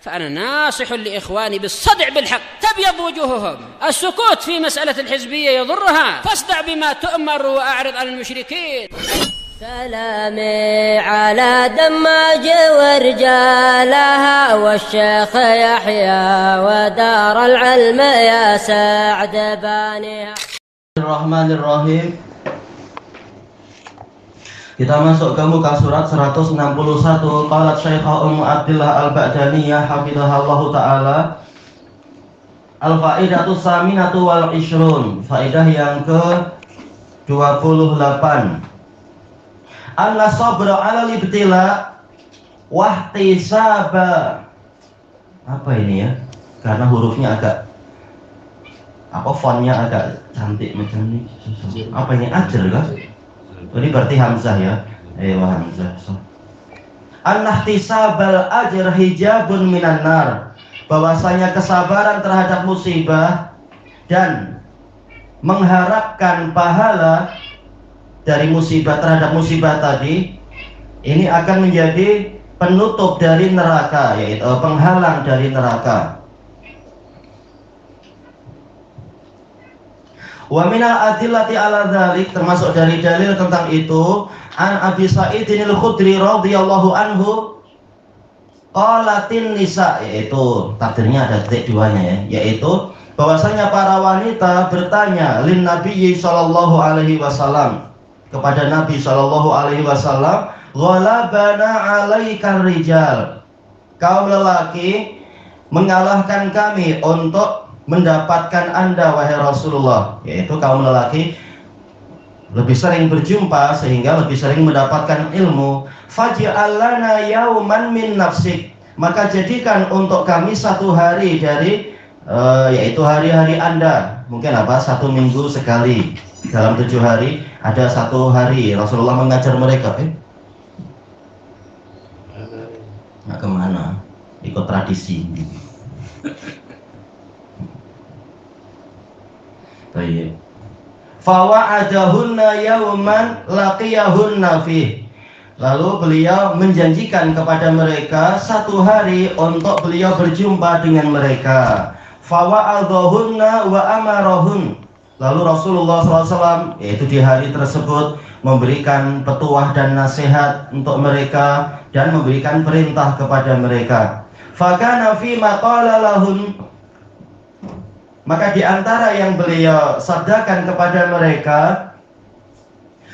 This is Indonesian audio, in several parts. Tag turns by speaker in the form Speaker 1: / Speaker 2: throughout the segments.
Speaker 1: فأنا ناصح لإخواني بالصدع بالحق. تبيض وجوههم، السكوت في مسألة الحزبية يضرها، فاصدع بما تؤمر وأعرض عن المشركين.
Speaker 2: سلامي على دماج ورجالها والشيخ يحيى ودار العلم يا سعد بانيها.
Speaker 3: Bismillahirrahmanirrahim. Kita masuk ke muka surat 161. Qalat Syekhah Ummu Abdillah Al-Ba'daniyah hafidhahallahu ta'ala. Al-faidatu saminatu wal ishrun. Faidah yang ke-28. Anna sabra 'ala libtila wahtisaba. Apa ini ya? Karena hurufnya agak fontnya agak cantik macam ini. Apa ini, ajr kah? Ini berarti hamzah ya. Hamzah. An-ihtisabal ajr hijabun minan nar. Bahwasanya kesabaran terhadap musibah dan mengharapkan pahala dari musibah terhadap musibah tadi, ini akan menjadi penutup dari neraka, yaitu penghalang dari neraka. Wa minal adillati ala dzalik, termasuk dari dalil tentang itu, an Abi Sa'idin Al-Khudri radhiyallahu anhu qalatin nisa, yaitu takdirnya ada titik duanya ya, yaitu bahwasanya para wanita bertanya lin Nabi sallallahu alaihi wasallam, kepada Nabi sallallahu alaihi wasallam, ghalabana 'alaikar rijal, kaum lelaki mengalahkan kami untuk mendapatkan Anda wahai Rasulullah, yaitu kaum lelaki lebih sering berjumpa sehingga lebih sering mendapatkan ilmu. Faj'al lana yauman min nafsik, maka jadikan untuk kami satu hari dari yaitu hari-hari Anda. Mungkin satu minggu sekali, dalam 7 hari ada satu hari Rasulullah mengajar mereka. Nggak kemana, ikut tradisi. Baik. Fawa'adahunna yawman laqiyahunna fih. Lalu beliau menjanjikan kepada mereka satu hari untuk beliau berjumpa dengan mereka. Fawa'adahunna wa amarahun. Lalu Rasulullah SAW, yaitu di hari tersebut, memberikan petuah dan nasihat untuk mereka dan memberikan perintah kepada mereka. Fakana fima qala lahum, maka di antara yang beliau sabdakan kepada mereka,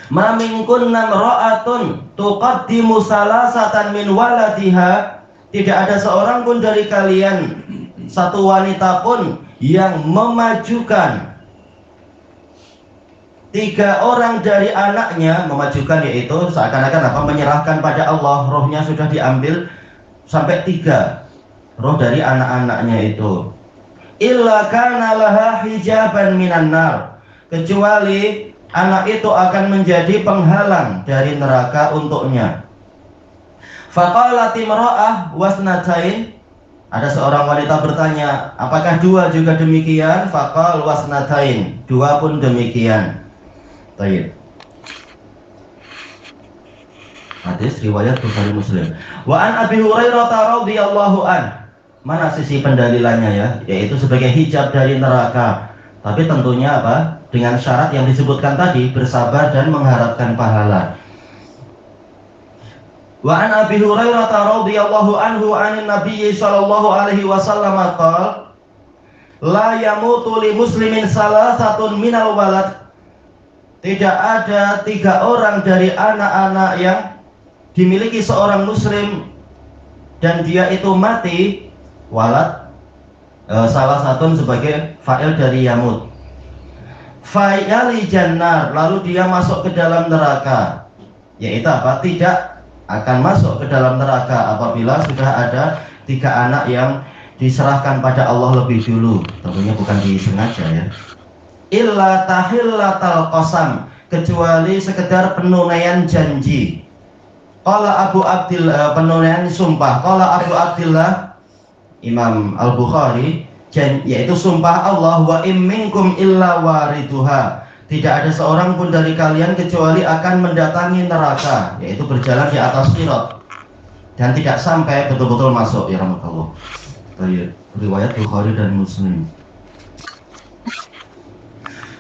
Speaker 3: ma minkunna ra'atun tuqaddimu salasatan min waladiha, tidak ada seorang pun dari kalian, satu wanita pun yang memajukan 3 orang dari anaknya. Memajukan yaitu seakan-akan menyerahkan pada Allah, rohnya sudah diambil sampai 3 roh dari anak-anaknya itu. Illa kana laha hijaban minan nar, kecuali anak itu akan menjadi penghalang dari neraka untuknya. Faqalat imra'ah wasnatain, ada seorang wanita bertanya, apakah 2 juga demikian? Faqal wasnatain, 2 pun demikian. Baik. Hadis riwayat Bukhari Muslim. Wa an Abi Hurairah radhiyallahu an. Mana sisi pendalilannya ya? Yaitu sebagai hijab dari neraka. Tapi tentunya dengan syarat yang disebutkan tadi, bersabar dan mengharapkan pahala. Wa an Abi Hurairah radhiyallahu anhu anin Nabi sallallahu alaihi wasallam qala la yamutu li muslimin salasatun minal walad. Tidak ada 3 orang dari anak-anak yang dimiliki seorang muslim dan dia itu mati. Walad salah satu sebagai fa'il dari yamut. Fa'yali jannar, lalu dia masuk ke dalam neraka. Yaitu tidak akan masuk ke dalam neraka apabila sudah ada 3 anak yang diserahkan pada Allah lebih dulu. Tentunya bukan disengaja ya. Illa tahillatal qasam, kecuali sekedar penunaian janji. Qala Abu Abdillah, penunaian sumpah. Qala Abu Abdillah Imam Al-Bukhari, yaitu sumpah Allah, wa im minkum illa wariduha, tidak ada seorang pun dari kalian kecuali akan mendatangi neraka, yaitu berjalan di atas sirat. dan tidak sampai betul-betul masuk, ya rahmatullah. Baik, riwayat Bukhari dan Muslim.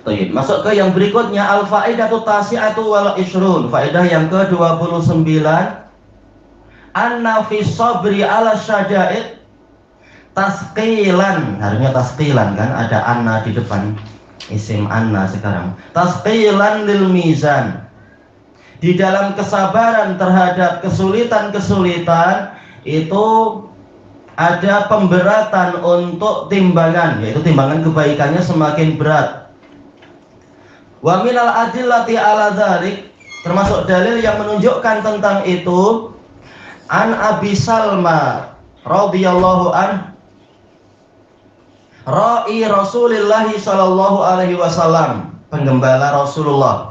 Speaker 3: Baik, masuk ke yang berikutnya, al-faidatu tasi'atu wal ishrun. Faedah yang ke-29, anna fi sabri ala syada'id tasqilan. Harusnya tasqilan kan, ada anna di depan, isim anna sekarang. Tasqilan lil mizan. Di dalam kesabaran terhadap kesulitan-kesulitan itu ada pemberatan untuk timbangan, yaitu timbangan kebaikannya semakin berat. Wa minal adillati ala dzalik, termasuk dalil yang menunjukkan tentang itu, an Abi Salma radhiyallahu an ra'i Rasulillah sallallahu alaihi wasallam, penggembala Rasulullah.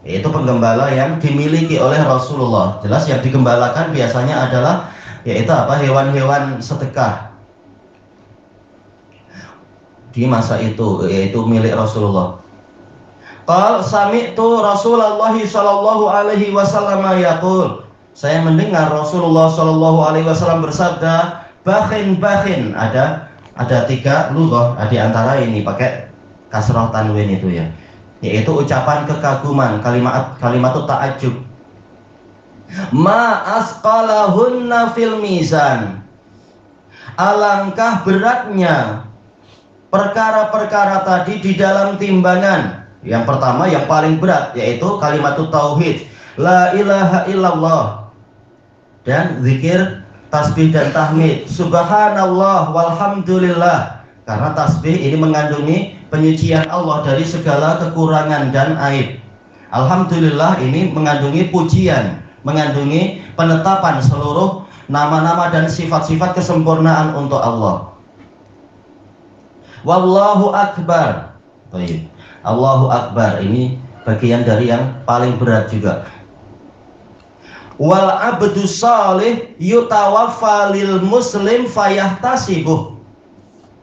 Speaker 3: Yaitu penggembala yang dimiliki oleh Rasulullah. Jelas yang digembalakan biasanya adalah yaitu apa? Hewan-hewan sedekah di masa itu, yaitu milik Rasulullah. Qal sami'tu Rasulullah sallallahu alaihi wasallam yaqul, saya mendengar Rasulullah sallallahu alaihi wasallam bersabda, bakhin. Ada 3 lughah di antara ini pakai kasrah tanwin itu ya. Yaitu ucapan kekaguman, kalimat ta'ajjub. Ma asqalahunna fil mizan. Alangkah beratnya perkara-perkara tadi di dalam timbangan. Yang pertama, yang paling berat, yaitu kalimat tauhid, la ilaha illallah, dan zikir, tasbih dan tahmid, subhanallah walhamdulillah. Karena tasbih ini mengandungi penyucian Allah dari segala kekurangan dan aib. Alhamdulillah ini mengandungi pujian, mengandungi penetapan seluruh nama-nama dan sifat-sifat kesempurnaan untuk Allah. Wallahu akbar. Baik. Allahu akbar ini bagian dari yang paling berat juga. Wal abdu salih yutawaffa lil muslim fayahtasibuh.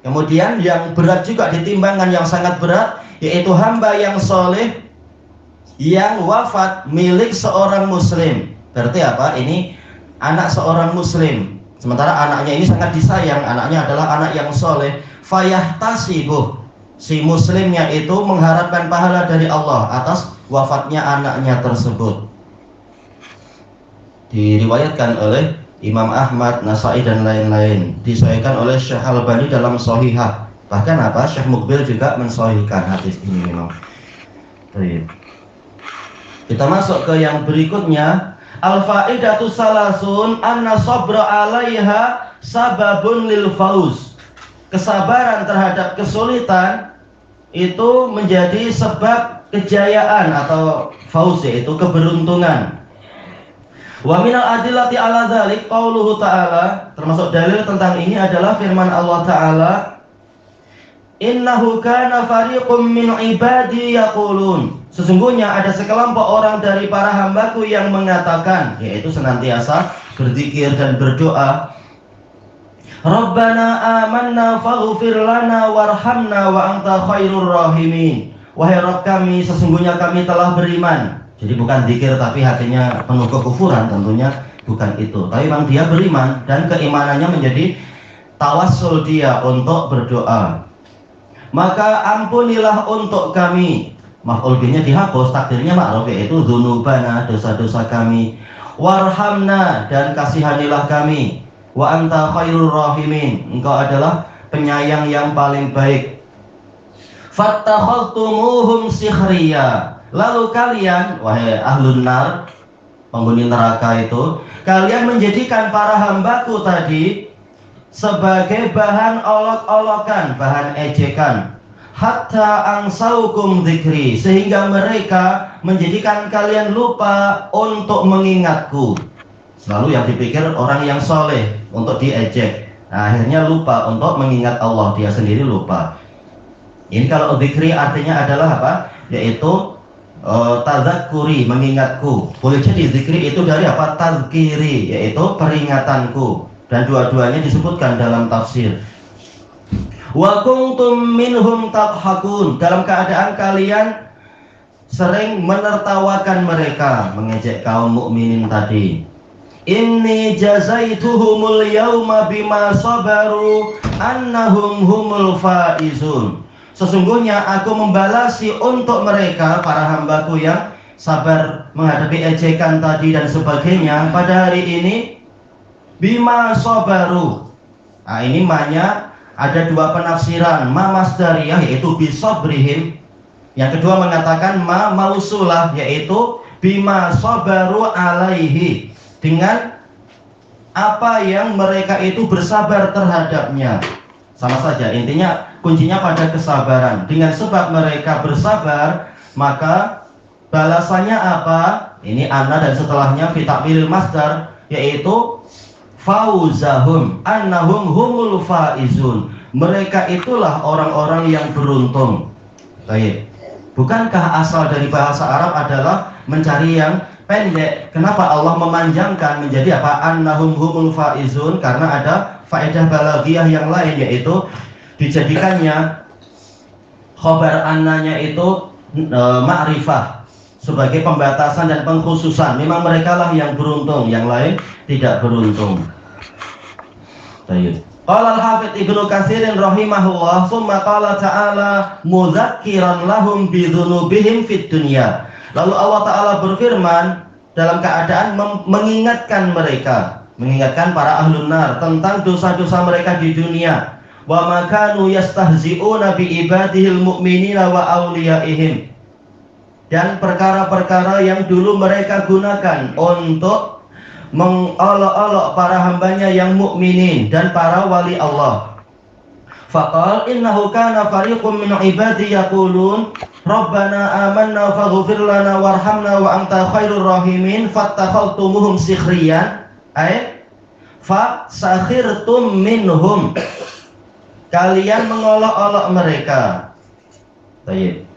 Speaker 3: Kemudian yang berat juga di timbangan yang sangat berat, yaitu hamba yang soleh yang wafat milik seorang muslim. Berarti apa? Ini anak seorang muslim. Sementara anaknya ini sangat disayang, anaknya adalah anak yang soleh. Fayahtasibuh, si muslimnya itu mengharapkan pahala dari Allah atas wafatnya anaknya tersebut. Diriwayatkan oleh Imam Ahmad, Nasai dan lain-lain, disahihkan oleh Syekh Al-Albani dalam Shahihah. Bahkan apa? Syekh Muqbil juga mensahihkan hadis ini memang. Baik. Kita masuk ke yang berikutnya, al-faidatu salasun anna sabra 'alaiha sababun lil fauz. Kesabaran terhadap kesulitan itu menjadi sebab kejayaan atau fauz, yaitu keberuntungan. Wa minal adillati ala dzalik qauluhu ta'ala, termasuk dalil tentang ini adalah firman Allah Ta'ala, innahu kana fariqum min ibadi yaqulun, sesungguhnya ada sekelompok orang dari para hambaku yang mengatakan, yaitu senantiasa berzikir dan berdoa, Rabbana amanna faghfir lana warhamna wa anta khairur rahimin. Wahai Rabb kami, sesungguhnya kami telah beriman. Jadi bukan zikir tapi hatinya penuh kekufuran, tentunya bukan itu. Tapi memang dia beriman dan keimanannya menjadi tawassul dia untuk berdoa. Maka ampunilah untuk kami. Maf'ul bihnya dihapus, takdirnya ma'ruf, yaitu dzunubana, dosa-dosa kami. Warhamna, dan kasihanilah kami. Wa anta khairur rahimin, engkau adalah penyayang yang paling baik. Fattakhadtumuhum sikhriya, lalu kalian, wahai ahlun nar, penghuni neraka itu, kalian menjadikan para hambaku tadi sebagai bahan olok-olokan, bahan ejekan. Hatta angsaukum dzikri, sehingga mereka menjadikan kalian lupa untuk mengingatku. Selalu yang dipikir orang yang soleh untuk diejek, nah, akhirnya lupa untuk mengingat Allah, dia sendiri lupa. Ini kalau dzikri artinya adalah apa? Yaitu tadzakuri, mengingatku. Boleh jadi zikri itu dari apa? Tazkiri, yaitu peringatanku. Dan dua-duanya disebutkan dalam tafsir. Wa kuntum minhum tadhakun, dalam keadaan kalian sering menertawakan mereka, mengejek kaum mukminin tadi. inni jazaituhumul yauma bima sabaru annahum humul faizun. Sesungguhnya aku membalasi untuk mereka, para hambaku yang sabar menghadapi ejekan tadi dan sebagainya pada hari ini, bima sabaru. Nah, ini maknya ada dua penafsiran, ma masdariyah yaitu bisabrihim. Yang kedua mengatakan ma mausulah yaitu bima sabaru alaihi, dengan apa yang mereka itu bersabar terhadapnya. Sama saja, intinya kuncinya pada kesabaran. Dengan sebab mereka bersabar, maka balasannya apa? Ini anna dan setelahnya fi ta'milil masdar, yaitu fauzahum annahum humul faizun. Mereka itulah orang-orang yang beruntung. Baik. Bukankah asal dari bahasa Arab adalah mencari yang pendek? Kenapa Allah memanjangkan menjadi apa? Annahum humul faizun, karena ada faedah balaghiyah yang lain, yaitu dijadikannya khobar annanya itu ma'rifah sebagai pembatasan dan pengkhususan. Memang mereka lah yang beruntung, yang lain tidak beruntung. Baik. Qala al-Hafidz Ibnu Katsir rahimahullah, summa qala ta'ala mudzakiran lahum bidzunubihim fid dunya. Lalu Allah Ta'ala berfirman dalam keadaan mengingatkan mereka, mengingatkan para ahlun nar tentang dosa-dosa mereka di dunia. Wa ma kanu yastahzi'una bi ibadihil mu'minina wa awliyaihim. Dan perkara-perkara yang dulu mereka gunakan untuk mengolok-olok para hambanya yang mukminin dan para wali Allah. Faqal innahu kana fariqum min ibadi yaqulun Rabbana amanna faghfir lana warhamna wa anta khairur rahimin fattakhadtumuhum sikhriyan ay fa sakhirtum minhum. Kalian mengolok-olok mereka. Baik.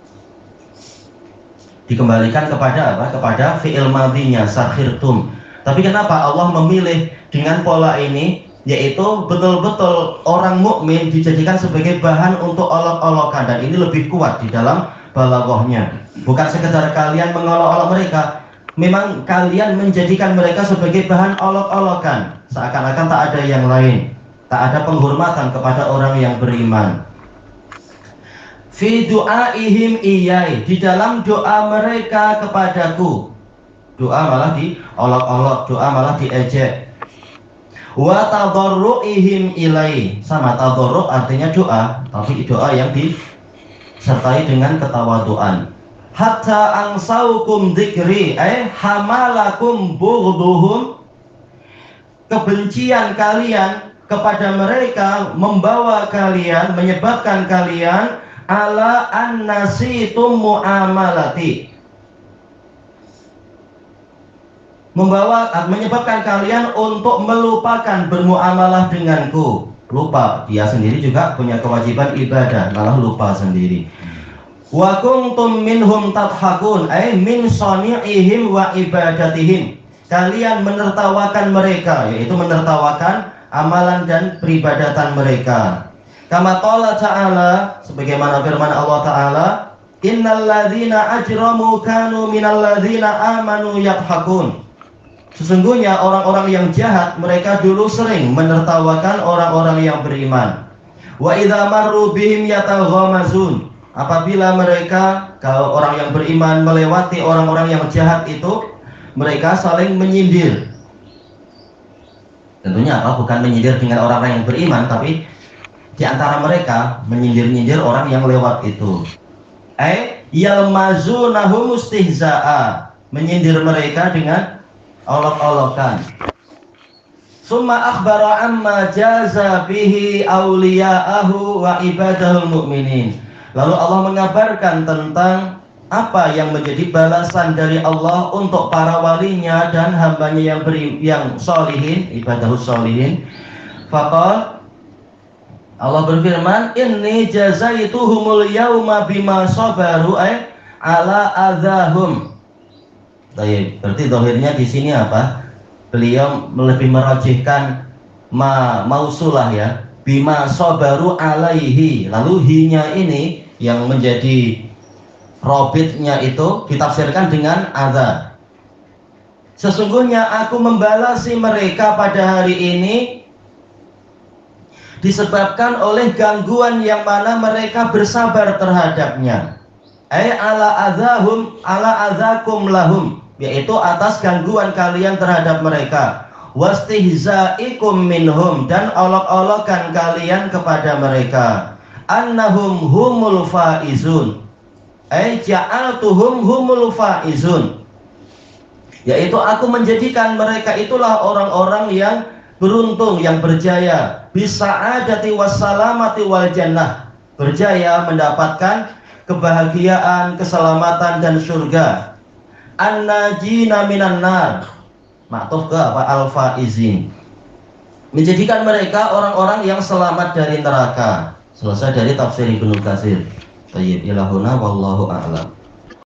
Speaker 3: Dikembalikan kepada apa? Kepada fi'il madhinya sakhirtum. Tapi kenapa Allah memilih dengan pola ini, yaitu betul-betul orang mukmin dijadikan sebagai bahan untuk olok-olokan, dan ini lebih kuat di dalam balaghahnya. Bukan sekedar kalian mengolok-olok mereka, memang kalian menjadikan mereka sebagai bahan olok-olokan, seakan-akan tak ada yang lain, tak ada penghormatan kepada orang yang beriman. Fi du'aihim iyai, di dalam doa mereka kepadaku. Doa malah diolok-olok, doa malah diejek. Wa tadarru'ihim ilai, sama tadarru' artinya doa, tapi doa yang disertai dengan ketawaduan. Hatta ansaukum dzikri, hamalakum bughduhum, kebencian kalian kepada mereka membawa kalian, menyebabkan kalian ala annasitum muamalati, menyebabkan kalian untuk melupakan bermuamalah denganku. Lupa, dia sendiri juga punya kewajiban ibadah, malah lupa sendiri. Wa kuntum minhum tadhakun, min sani'ihim wa ibadatihim. Kalian menertawakan mereka, yaitu menertawakan amalan dan peribadatan mereka. Kama qala ta'ala, sebagaimana firman Allah Ta'ala, innal ladzina ajramu kanu minal ladzina amanu yadhakun. Sesungguhnya orang-orang yang jahat mereka dulu sering menertawakan orang-orang yang beriman. Wa idza marru bihim yataghamazun. Apabila mereka, kalau orang yang beriman melewati orang-orang yang jahat itu, mereka saling menyindir. Tentunya apa? Bukan menyindir dengan orang-orang yang beriman, tapi di antara mereka menyindir-nyindir orang yang lewat itu. Yalmazunahum istihza'a, menyindir mereka dengan olok-olokan. Summa akhbara amma jaza bihi awliya'ahu wa ibadahul mu'minin. Lalu Allah mengabarkan tentang apa yang menjadi balasan dari Allah untuk para walinya dan hambanya yang solihin, ibadahus solihin. Faqal, Allah berfirman, inni jazaituhumul yauma bima sabaru ala adzahum. Baik, berarti zahirnya di sini apa? Beliau lebih merajihkan mausulah ya, bima sabaru alaihi. Lalu hinya ini yang menjadi robitnya itu ditafsirkan dengan adza. Sesungguhnya aku membalasi mereka pada hari ini disebabkan oleh gangguan yang mana mereka bersabar terhadapnya. Ala adzakum lahum, yaitu atas gangguan kalian terhadap mereka. Wastihzaikum minhum, dan olok-olokan kalian kepada mereka. Annahum humul faizun, ja'altuhum humul faizun, yaitu aku menjadikan mereka itulah orang-orang yang beruntung, yang berjaya, bisa'adati wassalamati wal jannah, berjaya mendapatkan kebahagiaan, keselamatan dan surga. An-najina minan nar, maktuf ke apa? Al-faizin, menjadikan mereka orang-orang yang selamat dari neraka. Selesai dari tafsir Ibnu Katsir. Tayyib ilahuna wallahu a'lam.